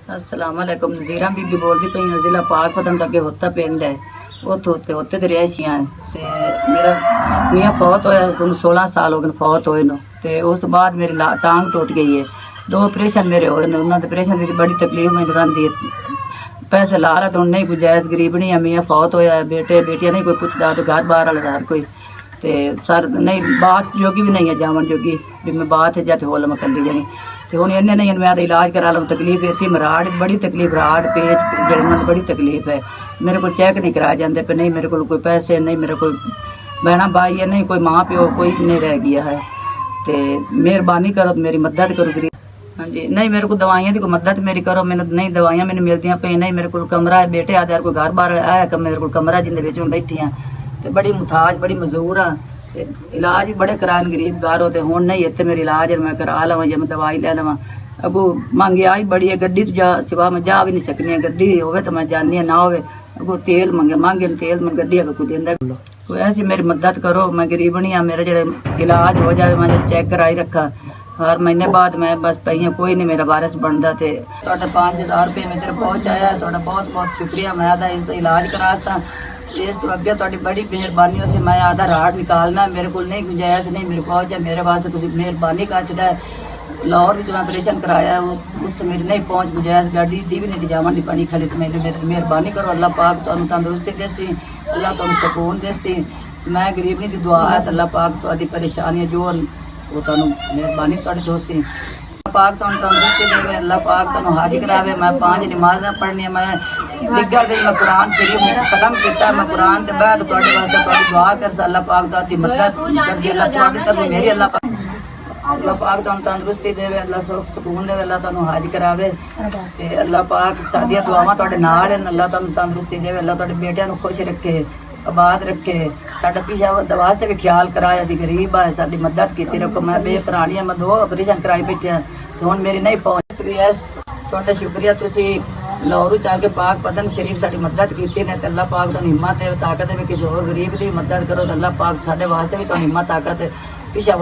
अस्सलाम वालेकुम। नज़ीरा बीबी बोलती पई हाँ, जिला पाकपतन तो अगे होता पिंड है। उत्थे ते रिहायशियां है। मेरा मियाँ फौत होया, 16 साल हो गए फौत होए नो। ते उस तो बाद मेरी टांग टुट गई है। 2 ऑपरेशन मेरे होए ने। उन्होंने ऑपरेशन में बड़ी तकलीफ मैंने रही है। पैसे ला रहा तो नहीं गुजाइश गरीबनी है। मियाँ फौत होया, बेटे बेटियां नहीं कोई पुछदा, तो घर बाहर वाला हर कोई ते सर नहीं बात जोगी भी नहीं है जावन जोगी भी मैं बात है जाते होल मैं कली जनी ते हुण इन्ने नहीं मैं तो इलाज करा लूँ। तकलीफ इतनी मराड़ बड़ी तकलीफ राड़ पेच जड़न बड़ी तकलीफ है। मेरे को चेक नहीं कराए जाते पे, नहीं मेरे को कोई पैसे नहीं, मेरे कोई बहना भाई है नहीं, कोई माँ प्यो कोई नहीं रह गया है। तो मेहरबानी करो, मेरी मदद करो गरीब। हाँ जी, नहीं मेरे को दवाइयाँ की कोई मदद मेरी करो। मैंने नहीं दवाइयाँ मैंने मिलती पे नहीं, मेरे को कमरा है, बेटे आदे कोई घर बार आया मेरे को कमरा जिंदे विच मैं बैठी हाँ। तो बड़ी मुथाज बड़ी मजबूर हाँ। ते इलाज भी बड़े करान गरीब घर हो, तो हुण नहीं इतने मेरे इलाज मैं करा लवां या मैं दवाई ले लवां। अगो महंगाई बड़ी है, गड्डी तो जा सिवा मैं जा भी नहीं सकनी है। गड्डी होवे तो मैं जानी है, ना होवे अगो तेल मांगे तेल मैं गड्डी अगर कोई देंदा कोई ऐसी मेरी मदद करो। मैं गरीबनी हाँ, मेरा जो इलाज हो जाए, मैं चेक कराई रखा हर महीने बाद मैं बस पई हाँ, कोई नहीं मेरा वारिस बनता। तो 5000 रुपये में तेरे पहुँचाया, बहुत बहुत शुक्रिया। मैं आधा इसका इलाज करा सा, इस तो अगे तुहाडी बड़ी मेहरबानी हो। मैं आधा राड़ निकालना, मेरे को नहीं गुंजाइश नहीं मेरे पहुँच है, मेरे वास्ते तुम मेहरबानी कर चुका है। लाहौर भी मैं ऑपरेशन कराया, उत्थे मेरी नहीं पहुँच गुंजाइश, गाड़ी दी भी नहीं जावन दी पानी खाली। तो मेरी मेहरबानी करो, अल्लाह पाक तुहानू तंदुरुस्ती देसी, अल्लाह तुहानू सुकून देसी। मैं गरीबनी की दुआ है, अल्लाह पाक तुहाडी परेशानियां जो वो तुहानू मेहरबानी तुहाडी दोसी पाक तुहानू तंदुरुस्ती देवे, अल्लाह पाक तुहानू हाजी करावे। मैं 5 नमाज़ां पढ़नी, मैं डिग्गा भी मैं कुरान शरीफ खत्म किया। मैं कुरान के बाद तुहाडे वास्ते तुहाडी दुआ कर, अल्लाह पाक तुहाडी मदद कर, अल्लाह तुहाडी तरफ मेरी अल्लाह पाक तुहानू तंदुरुस्ती देवे, अल्लाह सुख सुकून देवे, अल्लाह तुहानू हाजी करावे। ते अल्लाह पाक साडियां दुआवां तुहाडे नाल हैं, अल्लाह तुहानू तंदुरुस्ती देवे, अल्लाह तुहाडे बेटियां नू खुश रखे, आबाद रखे। साडा पिछा वास्ते भी ख्याल कराया, असीं गरीब है, साडी मदद कीती रखो। मैं बेपरानी है, मैं 2 ऑपरेशन कराई बैठे तो हुण मेरी नहीं पहुँच रही है। तुहाडा शुक्रिया, तुसीं लाहौर चल के पाक पतन शरीफ साडी मदद कीती ने। अल्लाह पाक तुहानू हिम्मत दे ताकत दे, किसी होर गरीब दी मदद करो। अल्लाह पाक साडे वास्ते भी तुहानू हिम्मत ताकत पिछा